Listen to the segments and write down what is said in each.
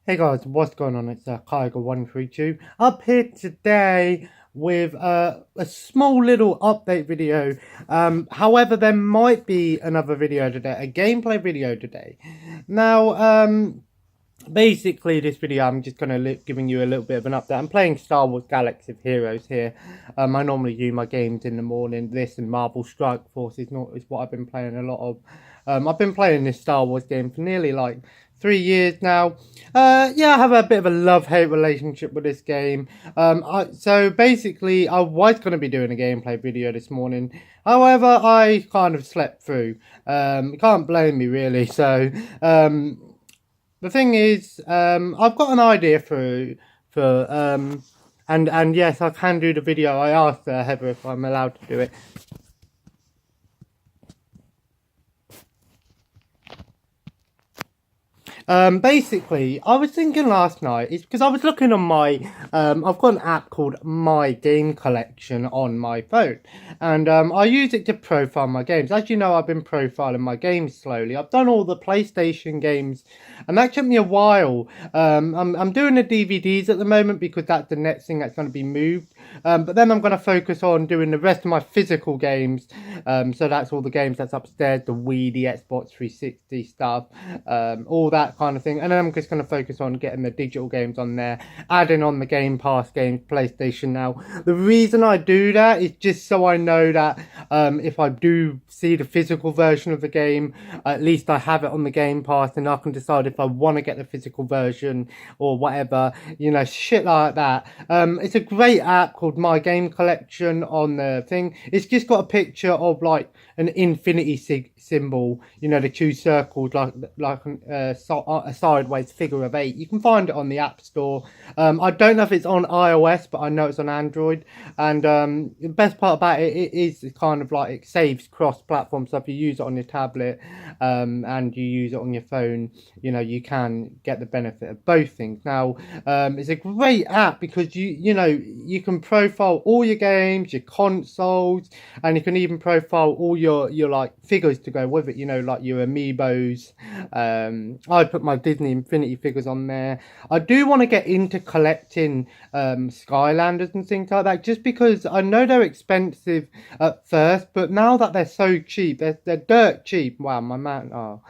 Hey guys, what's going on? It's Kyger132 up here today with a small little update video. However, there might be another video today, a gameplay video today. Now, basically this video I'm just going to giving you a little bit of an update. I'm playing Star Wars Galaxy of Heroes here. I normally do my games in the morning. This and Marvel Strike Force is what I've been playing a lot of. I've been playing this Star Wars game for nearly like 3 years now. Yeah, I have a bit of a love-hate relationship with this game. So basically, I was going to be doing a gameplay video this morning. However, I kind of slept through. You can't blame me really. So the thing is, I've got an idea and yes, I can do the video. I asked Heather if I'm allowed to do it. Basically, I was thinking last night, it's because I was looking on my, I've got an app called My Game Collection on my phone, and I use it to profile my games. As you know, I've been profiling my games slowly. I've done all the PlayStation games, and that took me a while. I'm doing the DVDs at the moment because that's the next thing that's going to be moved, but then I'm going to focus on doing the rest of my physical games, so that's all the games that's upstairs, the Wii, the Xbox 360 stuff, all that kind of thing, and then I'm just going to focus on getting the digital games on there, adding on the Game Pass games, PlayStation Now. The reason I do that is just so I know that if I do see the physical version of the game, at least I have it on the Game Pass, and I can decide if I want to get the physical version or whatever, you know, shit like that. It's a great app called My Game Collection on the thing. It's just got a picture of like an infinity symbol, you know, the two circles, like a sideways figure of 8. You can find it on the App Store. I don't know if it's on iOS, but I know it's on Android. And the best part about it is kind of like it saves cross-platform. So if you use it on your tablet and you use it on your phone, you know, you can get the benefit of both things. Now, it's a great app because you know, you can profile all your games, your consoles, and you can even profile all your like figures to go with it, you know, like your amiibos. I put my Disney Infinity figures on there. I do want to get into collecting Skylanders and things like that, just because I know they're expensive at first, but now that they're so cheap, they're dirt cheap. Wow, my man, oh,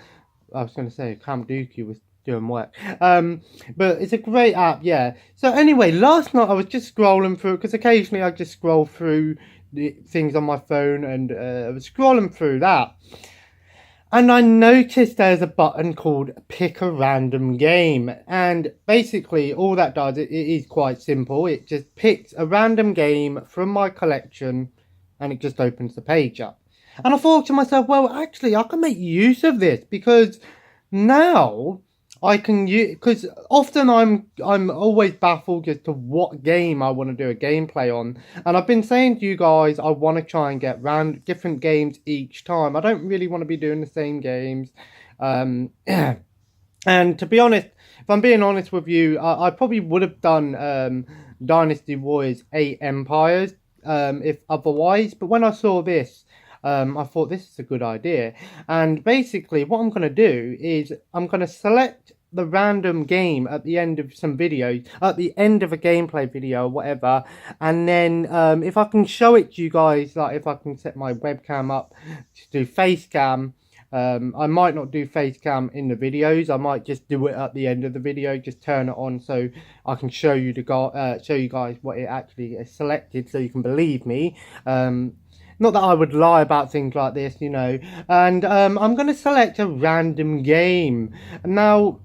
I was going to say Camp Dookie was doing work. But it's a great app, yeah. So anyway, last night I was just scrolling through, because occasionally I just scroll through the things on my phone, and I was scrolling through that, and I noticed there's a button called Pick a Random Game. And basically all that does, it is quite simple. It just picks a random game from my collection and it just opens the page up. And I thought to myself, well, actually, I can make use of this because now I can use, because often I'm always baffled as to what game I want to do a gameplay on, and I've been saying to you guys I want to try and get different games each time. I don't really want to be doing the same games, and to be honest, if I'm being honest with you, I probably would have done Dynasty Warriors 8 Empires if otherwise, but when I saw this, I thought this is a good idea. And basically what I'm going to do is I'm going to select the random game at the end of some videos, at the end of a gameplay video or whatever, and then if I can show it to you guys, like if I can set my webcam up to do face cam, I might not do face cam in the videos. I might just do it at the end of the video, just turn it on so I can show you guys what it actually is selected, so you can believe me. Not that I would lie about things like this, you know. And I'm going to select a random game. Now,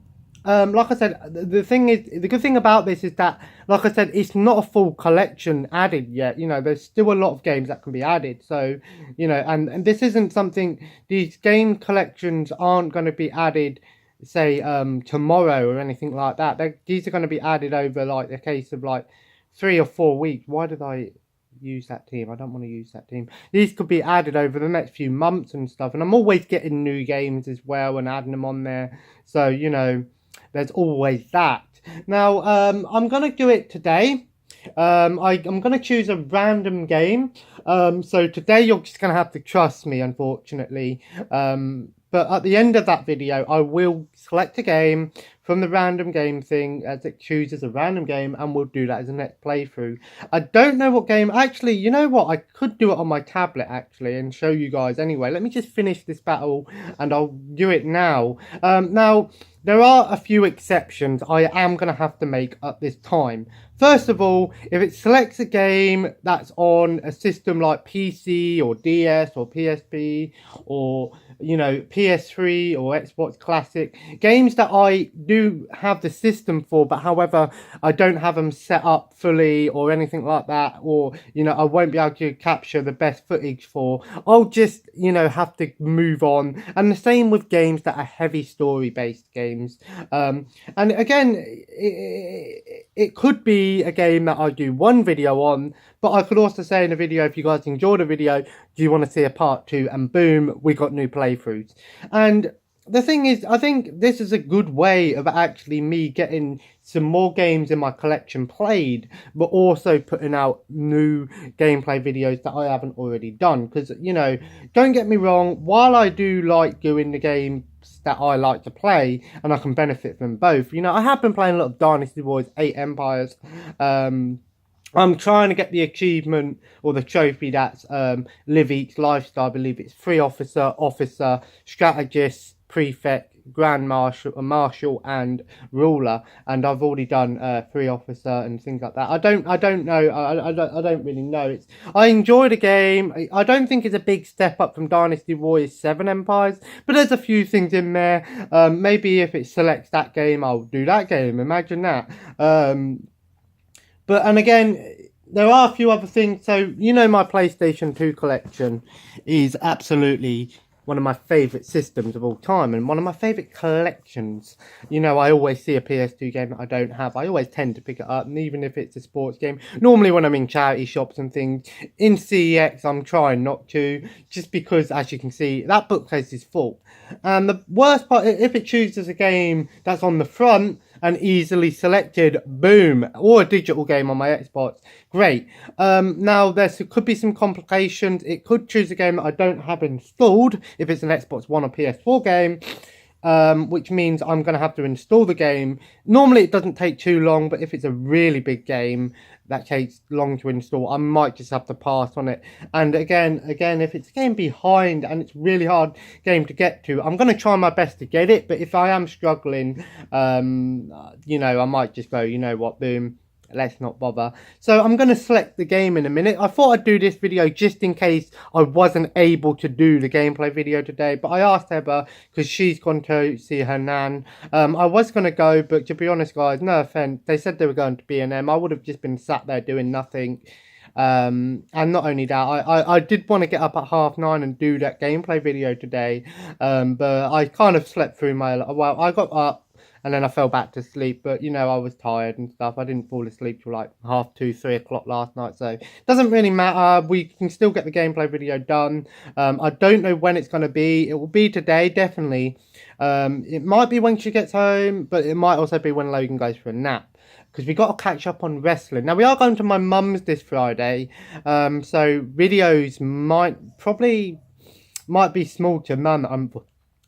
like I said, the good thing about this is that, like I said, it's not a full collection added yet. You know, there's still a lot of games that can be added. So, you know, and this isn't something, these game collections aren't going to be added, say, tomorrow or anything like that. These are going to be added over, like, a case of, like, 3 or 4 weeks. Why did I use that team? I don't want to use that team. These could be added over the next few months and stuff, and I'm always getting new games as well and adding them on there, so you know, there's always that. Now I'm gonna do it today. I'm gonna choose a random game. So today you're just gonna have to trust me, unfortunately. But at the end of that video, I will select a game from the random game thing as it chooses a random game, and we'll do that as a next playthrough. I don't know what game. Actually, you know what? I could do it on my tablet actually and show you guys anyway. Let me just finish this battle and I'll do it now. Now, there are a few exceptions I am going to have to make at this time. First of all, if it selects a game that's on a system like PC or DS or PSP or, you know, PS3 or Xbox Classic, games that I do have the system for, but however, I don't have them set up fully or anything like that, or, you know, I won't be able to capture the best footage for, I'll just, you know, have to move on. And the same with games that are heavy story-based games. And again, it could be a game that I do one video on, but I could also say in a video, if you guys enjoyed the video, do you want to see a part 2? And boom, we got new playthroughs. And the thing is, I think this is a good way of actually me getting some more games in my collection played, but also putting out new gameplay videos that I haven't already done. Because, you know, don't get me wrong, while I do like doing the games that I like to play, and I can benefit from both, you know, I have been playing a lot of Dynasty Warriors 8 Empires. I'm trying to get the achievement or the trophy that's Live Each Lifestyle. I believe it's Free Officer, Strategist, Prefect, Grand Marshal, and Ruler. And I've already done Free Officer and things like that. I don't know. I don't really know. I enjoy the game. I don't think it's a big step up from Dynasty Warriors 7 Empires, but there's a few things in there. Maybe if it selects that game, I'll do that game. Imagine that. But, and again, there are a few other things. So, you know, my PlayStation 2 collection is absolutely one of my favourite systems of all time, and one of my favourite collections. You know, I always see a PS2 game that I don't have. I always tend to pick it up, and even if it's a sports game, normally when I'm in charity shops and things, in CEX I'm trying not to, just because, as you can see, that bookcase is full. And the worst part, if it chooses a game that's on the front and easily selected, boom, or a digital game on my Xbox, great. Now, there could be some complications. It could choose a game that I don't have installed if it's an Xbox One or PS4 game, which means I'm going to have to install the game. Normally, it doesn't take too long, but if it's a really big game that takes long to install, I might just have to pass on it. And again, if it's a game behind and it's really hard game to get to, I'm going to try my best to get it. But if I am struggling, you know, I might just go, you know what, boom, let's not bother. So I'm going to select the game in a minute. I thought I'd do this video just in case I wasn't able to do the gameplay video today, but I asked Heather because she's gone to see her nan. I was going to go, but to be honest guys, no offense, they said they were going to B&M. I would have just been sat there doing nothing. And not only that, I did want to get up at 9:30 and do that gameplay video today, but I kind of slept through well, I got up and then I fell back to sleep, but you know, I was tired and stuff. I didn't fall asleep till like 2:30, 3 o'clock last night, so it doesn't really matter. We can still get the gameplay video done. I don't know when it's going to be. It will be today, definitely. It might be when she gets home, but it might also be when Logan goes for a nap, because we got to catch up on wrestling. Now, we are going to my mum's this Friday, so videos might be small to mum,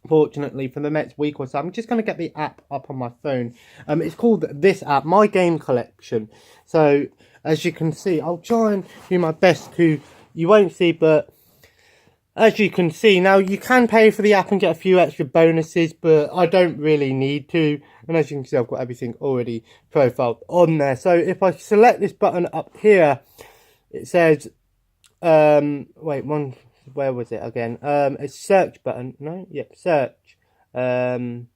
unfortunately, for the next week or so. I'm just going to get the app up on my phone. It's called this app, My Game Collection. So, as you can see, I'll try and do my best to, you won't see, but as you can see, now you can pay for the app and get a few extra bonuses, but I don't really need to. And as you can see, I've got everything already profiled on there. So if I select this button up here, it says, where was it again? It's search button. No? Yep, search. I'm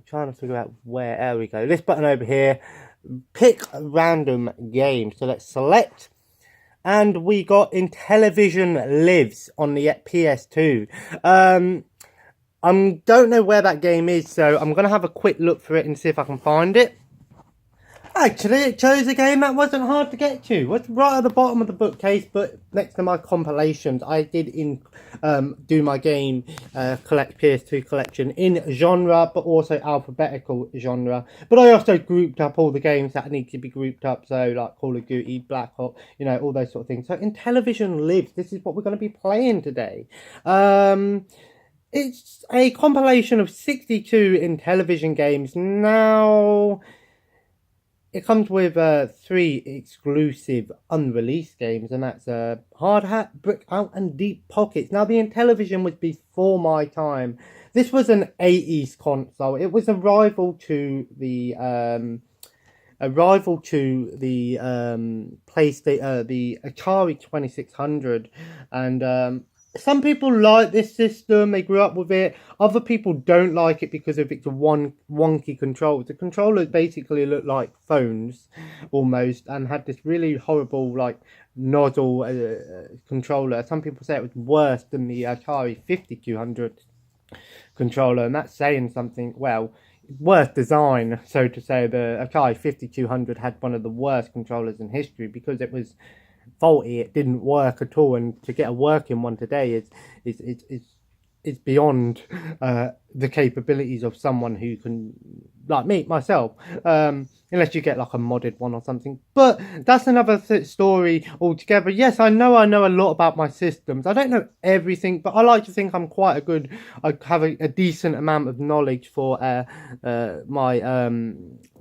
trying to figure out where. There we go. This button over here. Pick a random game. So let's select. And we got Intellivision Lives on the PS2. I don't know where that game is, so I'm going to have a quick look for it and see if I can find it. Actually, it chose a game that wasn't hard to get to. It was right at the bottom of the bookcase, but next to my compilations, I did do my game PS2 collection in genre, but also alphabetical genre. But I also grouped up all the games that need to be grouped up, so like Call of Duty, Black Ops, you know, all those sort of things. So Intellivision Lives, this is what we're going to be playing today. It's a compilation of 62 Intellivision games. Now, it comes with 3 exclusive unreleased games, and that's Hard Hat, Brick Out, and Deep Pockets. Now, the Intellivision was before my time. This was an 80s console. It was a rival to the PlayStation, the Atari 2600, and some people like this system. They grew up with it. Other people don't like it because of its wonky controls. The controllers basically look like phones, almost, and had this really horrible like nozzle controller. Some people say it was worse than the Atari 5200 controller, and that's saying something. Well, worst design, so to say. The Atari 5200 had one of the worst controllers in history because it was faulty. It didn't work at all, and to get a working one today is beyond the capabilities of someone who can, like myself, unless you get like a modded one or something. But that's another story altogether. Yes, I know a lot about my systems. I don't know everything, but I like to think I have a decent amount of knowledge for my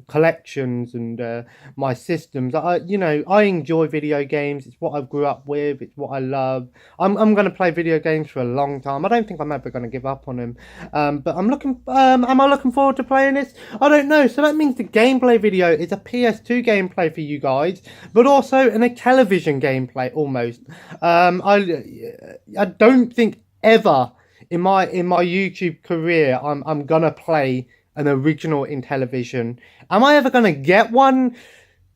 collections and my systems. I enjoy video games. It's what I grew up with. It's what I love. I'm going to play video games for a long time. I don't think I'm ever going to give up on them. But am I looking forward to playing this? I don't know. So that means the gameplay video is a PS2 gameplay for you guys, but also an Intellivision gameplay almost. I don't think ever in my YouTube career I'm gonna play an original Intellivision. Am I ever gonna get one?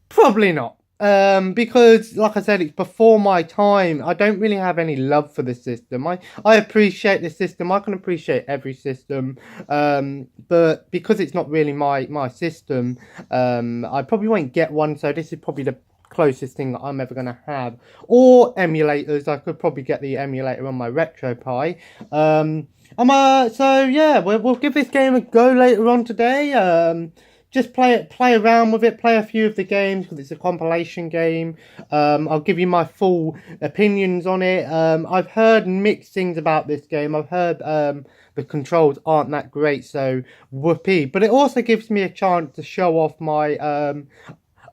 Probably not. Because like I said, it's before my time. I don't really have any love for the system. I appreciate the system. I can appreciate every system. But because it's not really my system, I probably won't get one. So this is probably the closest thing that I'm ever going to have. Or emulators. I could probably get the emulator on my RetroPie. So yeah, we'll give this game a go later on today. Just play around with it, play a few of the games because it's a compilation game. I'll give you my full opinions on it. I've heard mixed things about this game. I've heard the controls aren't that great, so whoopee. But it also gives me a chance to show off my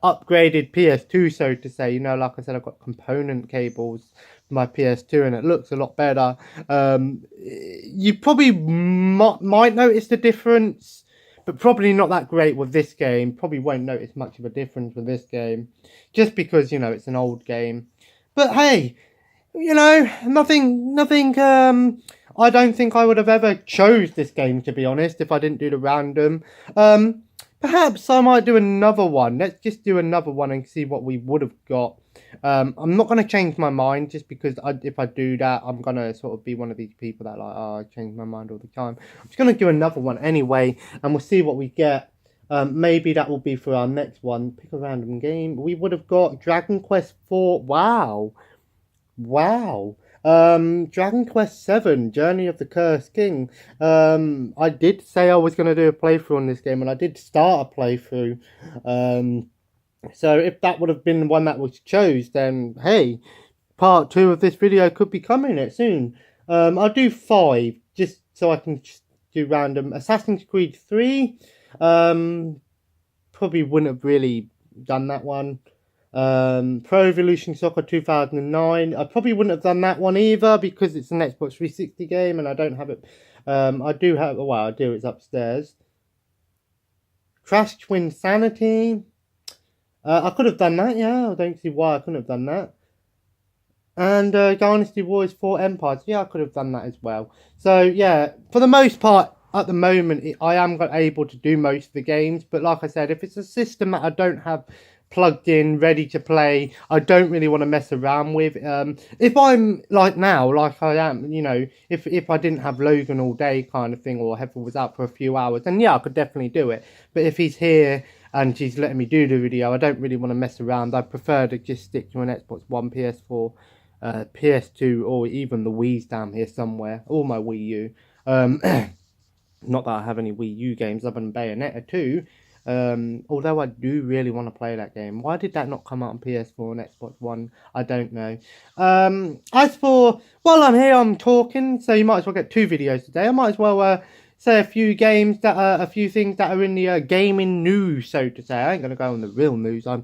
upgraded PS2, so to say. Like I said, I've got component cables for my PS2 and it looks a lot better. You probably might notice the difference, but probably not that great with this game. Probably won't notice much of a difference with this game, just because, it's an old game. But hey, nothing, I don't think I would have ever chose this game, to be honest, if I didn't do the random. Perhaps I might do another one. Let's just do another one and see what we would have got. I'm not going to change my mind just because if I do that, I'm going to sort of be one of these people that I change my mind all the time. I'm just going to do another one anyway, and we'll see what we get. Maybe that will be for our next one. Pick a random game. We would have got Dragon Quest IV. Wow. Dragon Quest VII, Journey of the Cursed King. I did say I was going to do a playthrough on this game, and I did start a playthrough. So if that would have been the one that was chose, then hey, part 2 of this video could be coming it soon. I'll do 5, just so I can just do random. Assassin's Creed 3, probably wouldn't have really done that one. Pro Evolution Soccer 2009, I probably wouldn't have done that one either because it's an Xbox 360 game and I don't have it. I do, it's upstairs. Crash Twinsanity, I could have done that, yeah. I don't see why I couldn't have done that. And Dynasty Warriors 4 Empires, yeah, I could have done that as well. So yeah, for the most part, at the moment, I am able to do most of the games. But like I said, if it's a system that I don't have plugged in, ready to play, I don't really want to mess around with. If I'm like now, like I am, if I didn't have Logan all day kind of thing, or Heather was out for a few hours, then yeah, I could definitely do it. But if he's here and she's letting me do the video, I don't really want to mess around. I prefer to just stick to an Xbox One, PS4, PS2, or even the Wii's down here somewhere, or my Wii U. Not that I have any Wii U games other than Bayonetta 2. Although I do really want to play that game. Why did that not come out on PS4 and Xbox One? I don't know. As for, while I'm here, I'm talking, so you might as well get 2 videos today. I might as well say a few games that are, a few things that are in the gaming news, so to say. I ain't gonna go on the real news. I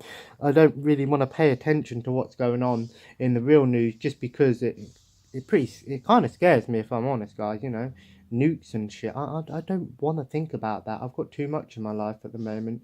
don't really want to pay attention to what's going on in the real news, just because it kind of scares me, if I'm honest, guys. You know, nukes and shit. I don't want to think about that. I've got too much in my life at the moment.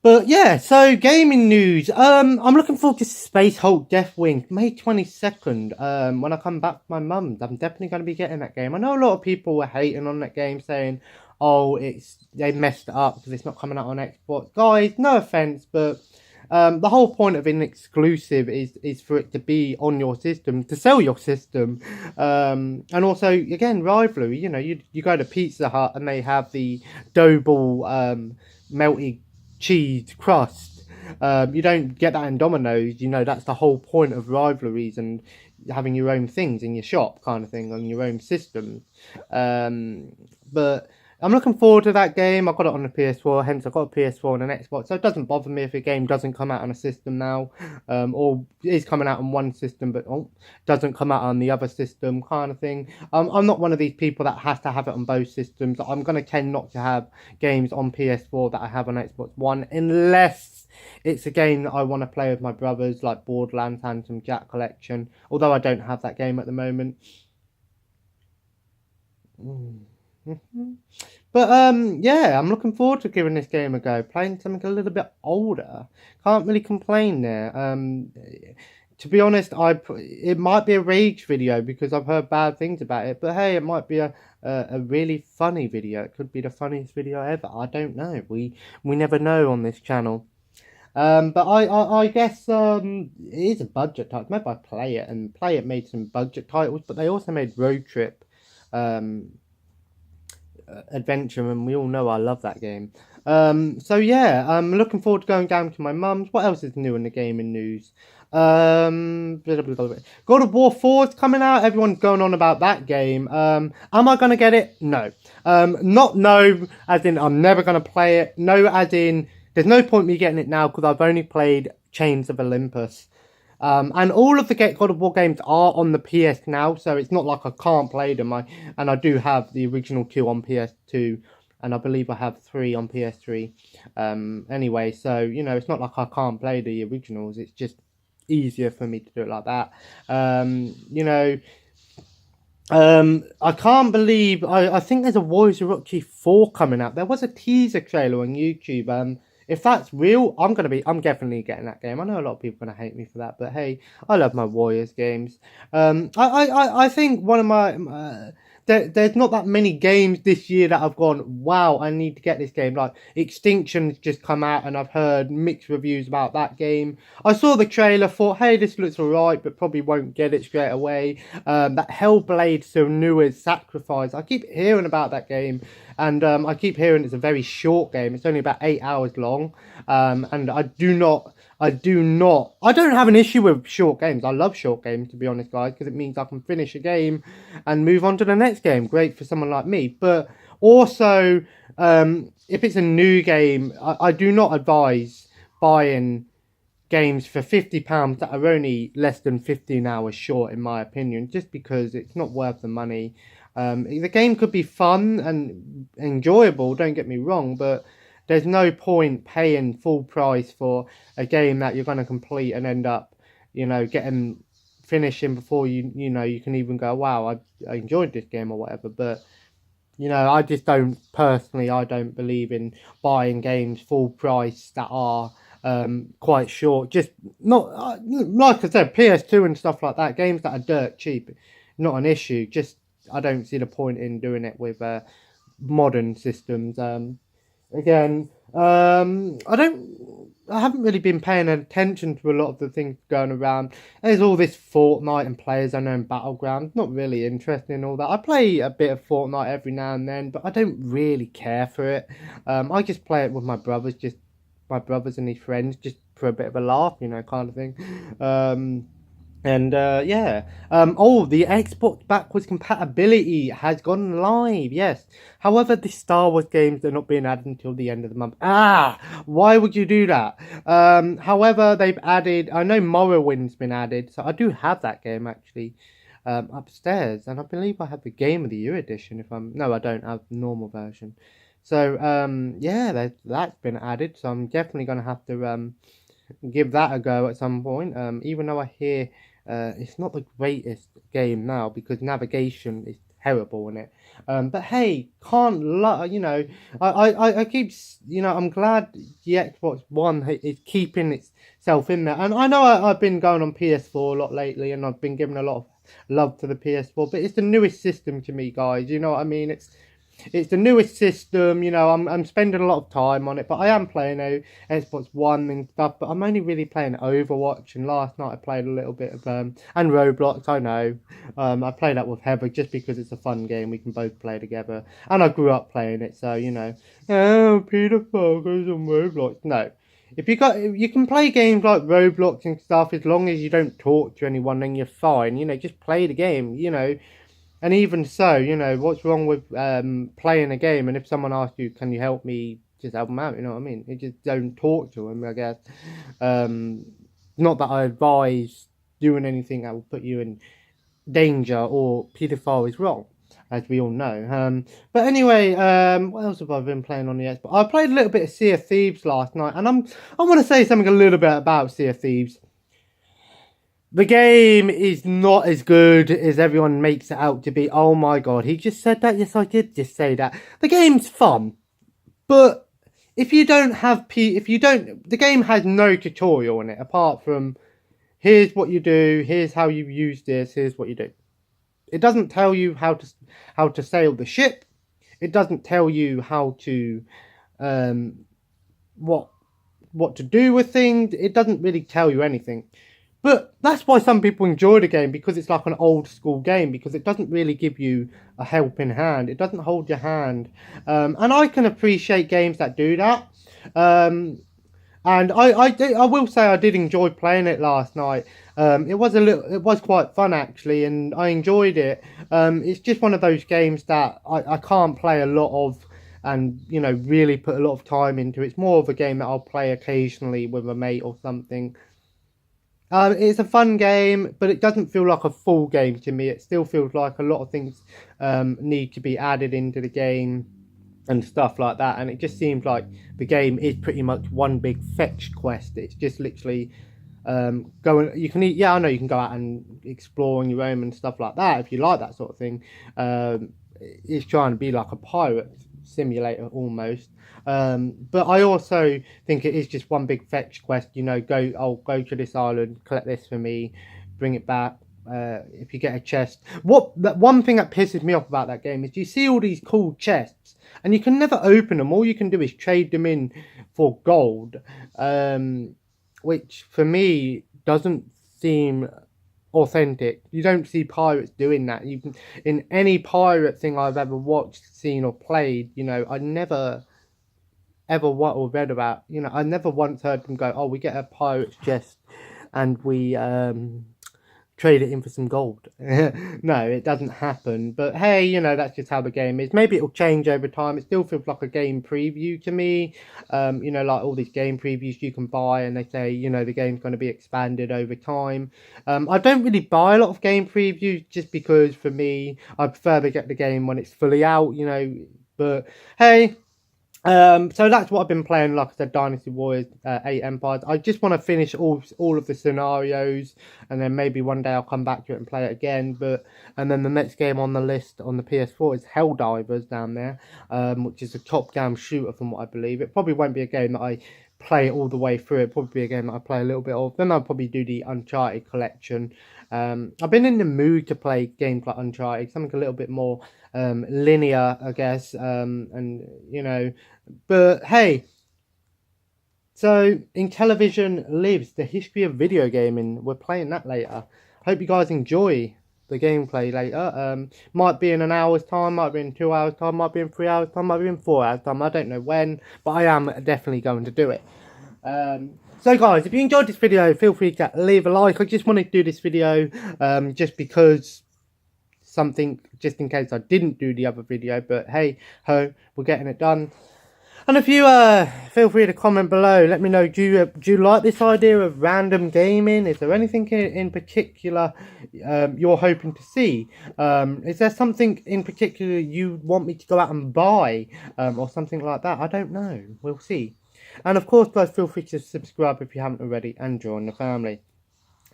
But yeah, so gaming news. I'm looking forward to Space Hulk Deathwing, May 22nd. When I come back from my mum's, I'm definitely going to be getting that game. I know a lot of people were hating on that game, saying, "Oh, they messed it up because it's not coming out on Xbox." Guys, no offense, but the whole point of an exclusive is for it to be on your system, to sell your system, and also again rivalry. You know, you go to Pizza Hut and they have the dough ball melted cheese crust. You don't get that in Domino's. You know, that's the whole point of rivalries and having your own things in your shop, kind of thing, on your own systems. But I'm looking forward to that game. I got it on the PS4, hence I got a PS4 and an Xbox, so it doesn't bother me if a game doesn't come out on a system now, or is coming out on one system but doesn't come out on the other system, kind of thing. I'm not one of these people that has to have it on both systems. I'm going to tend not to have games on PS4 that I have on Xbox One, unless it's a game that I want to play with my brothers, like Borderlands Handsome Jack Collection, although I don't have that game at the moment. But yeah, I'm looking forward to giving this game a go. Playing something a little bit older, can't really complain there. To be honest, it might be a rage video because I've heard bad things about it. But hey, it might be a really funny video. It could be the funniest video ever. I don't know. We never know on this channel. But I guess it is a budget title. Maybe I play it, and Play It made some budget titles, but they also made Road Trip adventure, and we all know I love that game. So yeah, I'm looking forward to going down to my mum's. What else is new in the gaming news? God of War 4 is coming out. Everyone's going on about that game. Am I gonna get it? No. Not no as in I'm never gonna play it. No as in there's no point me getting it now because I've only played Chains of Olympus. And all of the God of War games are on the PS now, so it's not like I can't play them. I do have the original 2 on PS2, and I believe I have 3 on PS3. Anyway, so, you know, it's not like I can't play the originals. It's just easier for me to do it like that. You know, I can't believe, I think there's a Warriors of Orochi 4 coming out. There was a teaser trailer on YouTube. If that's real, I'm definitely getting that game. I know a lot of people are gonna hate me for that, but hey, I love my Warriors games. I think one of my there's not that many games this year that I've gone, wow, I need to get this game. Like Extinction's just come out, and I've heard mixed reviews about that game. I saw the trailer, thought, hey, this looks alright, but probably won't get it straight away. That Hellblade Senua's Sacrifice, I keep hearing about that game. And I keep hearing it's a very short game. It's only about 8 hours long. And I don't have an issue with short games. I love short games, to be honest, guys, because it means I can finish a game and move on to the next game. Great for someone like me. But also, if it's a new game, I do not advise buying games for £50 that are only less than 15 hours short, in my opinion, just because it's not worth the money. The game could be fun and enjoyable, don't get me wrong, but there's no point paying full price for a game that you're going to complete and end up, you know, finishing before you can even go, wow, I enjoyed this game or whatever. But, you know, I don't believe in buying games full price that are quite short. Just not, like I said, PS2 and stuff like that, games that are dirt cheap, not an issue. Just I don't see the point in doing it with modern systems. Again, I haven't really been paying attention to a lot of the things going around. There's all this Fortnite and Players Unknown Battleground. Not really interested in all that. I play a bit of Fortnite every now and then, but I don't really care for it. I just play it with my brothers, and his friends, just for a bit of a laugh, you know, kind of thing. And yeah, oh, the Xbox backwards compatibility has gone live. Yes, however, the Star Wars games are not being added until the end of the month. Why would you do that? However, they've added. I know Morrowind's been added, so I do have that game actually upstairs, and I believe I have the Game of the Year edition. If I'm no, I don't have the normal version. So yeah, that's been added. So I'm definitely gonna have to give that a go at some point. Even though I hear it's not the greatest game now because navigation is terrible in it. But hey, you know, I keep, you know, I'm glad the Xbox One is keeping itself in there. And I know I've been going on PS4 a lot lately and I've been giving a lot of love to the PS4, but it's the newest system to me, guys. You know what I mean? It's the newest system, you know. I'm spending a lot of time on it, but I am playing Xbox One and stuff. But I'm only really playing Overwatch, and last night I played a little bit of and Roblox. I know, I play that with Heather just because it's a fun game. We can both play together, and I grew up playing it, so you know. Oh, Peter Parker's on Roblox. No, you can play games like Roblox and stuff as long as you don't talk to anyone, then you're fine. You know, just play the game. You know, and even so, you know, what's wrong with playing a game? And if someone asks you, can you help me, just help them out, you know what I mean? You just don't talk to them, I guess. Um, Not that I advise doing anything that will put you in danger or paedophile is wrong, as we all know. But anyway, what else have I been playing on the Xbox? I played a little bit of Sea of Thieves last night, and I want to say something a little bit about Sea of Thieves. The game is not as good as everyone makes it out to be. Oh my god, he just said that? Yes, I did just say that. The game's fun, but if you don't have the game has no tutorial in it apart from here's what you do, here's how you use this, here's what you do. It doesn't tell you how to sail the ship. It doesn't tell you how to what what to do with things. It doesn't really tell you anything. But that's why some people enjoy the game, because it's like an old school game, because it doesn't really give you a helping hand. It doesn't hold your hand. And I can appreciate games that do that. And I will say I did enjoy playing it last night. It was quite fun actually, and I enjoyed it. It's just one of those games that I can't play a lot of, and you know, really put a lot of time into. It's more of a game that I'll play occasionally with a mate or something. It's a fun game, but it doesn't feel like a full game to me. It still feels like a lot of things need to be added into the game and stuff like that. And it just seems like the game is pretty much one big fetch quest. It's just literally going. You can, yeah, I know you can go out and explore on your own and stuff like that if you like that sort of thing. It's trying to be like a pirate simulator almost. But I also think it is just one big fetch quest. You know, go to this island, collect this for me, bring it back. If you get a chest, that one thing that pisses me off about that game is you see all these cool chests and you can never open them. All you can do is trade them in for gold, which for me doesn't seem authentic. You don't see pirates doing that. You can, in any pirate thing I've ever watched, seen, or played, you know, I never ever what or read about. You know, I never once heard them go, "Oh, we get a pirate's chest and we trade it in for some gold." No, it doesn't happen. But hey, you know, that's just how the game is. Maybe it'll change over time. It still feels like a game preview to me. You know, like all these game previews you can buy, and they say, you know, the game's going to be expanded over time. I don't really buy a lot of game previews just because for me, I prefer to get the game when it's fully out. You know, but hey. So that's what I've been playing. Like I said, Dynasty Warriors 8 Empires. I just want to finish all of the scenarios, and then maybe one day I'll come back to it and play it again. And then the next game on the list on the PS4 is Helldivers down there, which is a top-down shooter from what I believe. It probably won't be a game that I play all the way through. It probably be a game that I play a little bit of. Then I'll probably do the Uncharted collection. I've been in the mood to play games like Uncharted, something a little bit more linear, I guess, and you know, but hey, so Intellivision Lives, the history of video gaming. We're playing that later. Hope you guys enjoy the gameplay later. Might be in an hour's time, might be in 2 hours time, might be in 3 hours time, might be in 4 hours time. I don't know when, but I am definitely going to do it. So guys, if you enjoyed this video, feel free to leave a like. I just wanted to do this video just because just in case I didn't do the other video, but hey ho, we're getting it done. And if you feel free to comment below, let me know, do you like this idea of random gaming? Is there anything in particular you're hoping to see? Is there something in particular you want me to go out and buy or something like that? I don't know, we'll see. And of course guys, feel free to subscribe if you haven't already and join the family.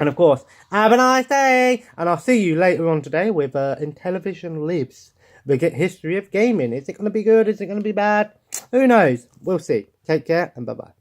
And of course, have a nice day, and I'll see you later on today with Intellivision Lives, the history of gaming. Is it going to be good? Is it going to be bad? Who knows? We'll see. Take care, and bye-bye.